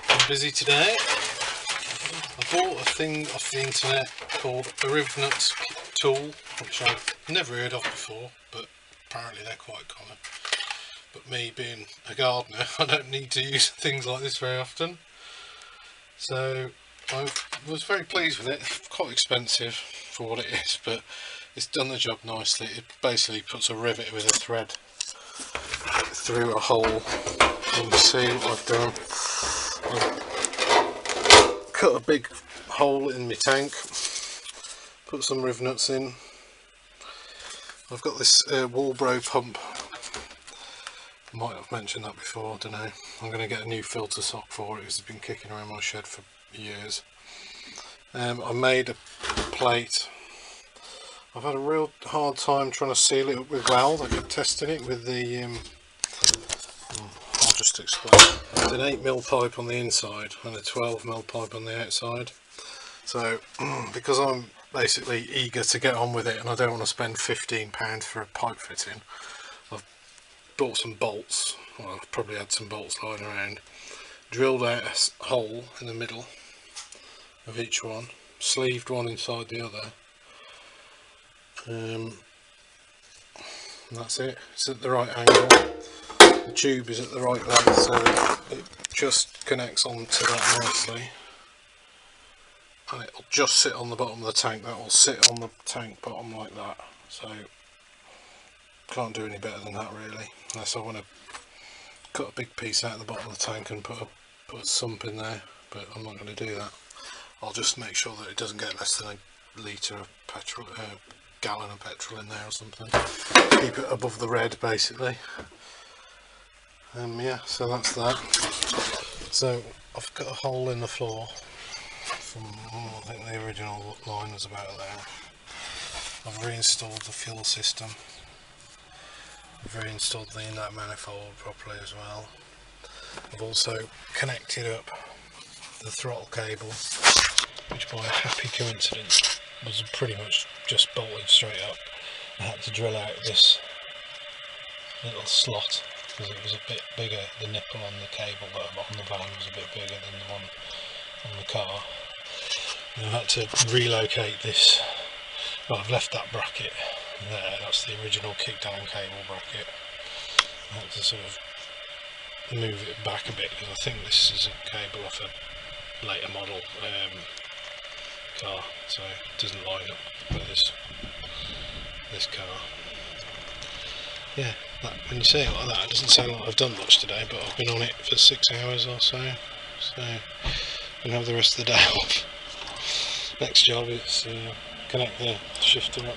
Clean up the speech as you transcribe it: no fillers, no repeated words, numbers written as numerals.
I'm busy today. I bought a thing off the internet called a Rivnuts tool, which I've never heard of before, but apparently they're quite common. But me being a gardener, I don't need to use things like this very often. So I was very pleased with it. It's quite expensive for what it is, but it's done the job nicely. It basically puts a rivet with a thread through a hole. You can see what I've done. I've cut a big hole in my tank, put some Rivnuts in. I've got this Walbro pump. Might have mentioned that before, I don't know. I'm going to get a new filter sock for it because it's been kicking around my shed for years. I made a plate. I've had a real hard time trying to seal it up with weld. I kept testing it with the I'll just explain. It's an 8mm pipe on the inside and a 12mm pipe on the outside. So because I'm basically eager to get on with it and I don't want to spend £15 for a pipe fitting, I've bought some bolts. Well, I've probably had some bolts lying around. Drilled out a hole in the middle of each one, sleeved one inside the other. And that's it. It's at the right angle. The tube is at the right length, so it just connects onto that nicely. And it'll just sit on the bottom of the tank. That will sit on the tank bottom like that. So can't do any better than that really, unless I want to cut a big piece out of the bottom of the tank and put a sump in there, but I'm not going to do that. I'll just make sure that it doesn't get less than a litre of petrol, gallon of petrol in there or something. Keep it above the red basically. Yeah, so that's that. So I've got a hole in the floor from, I think the original line was about there. I've reinstalled the fuel system. I've reinstalled the inlet manifold properly as well. I've also connected up the throttle cable, which by a happy coincidence was pretty much just bolted straight up. I had to drill out this little slot because it was a bit bigger. The nipple on the cable on the van was a bit bigger than the one on the car. And I had to relocate this. Well, I've left that bracket there, that's the original kickdown cable bracket. I had to sort of move it back a bit because I think this is a cable off a later model car, so it doesn't line up with this car. Yeah, when you say it like that, it doesn't sound like I've done much today, but I've been on it for 6 hours or so, so I'm going to have the rest of the day off. Next job is connect the shifter up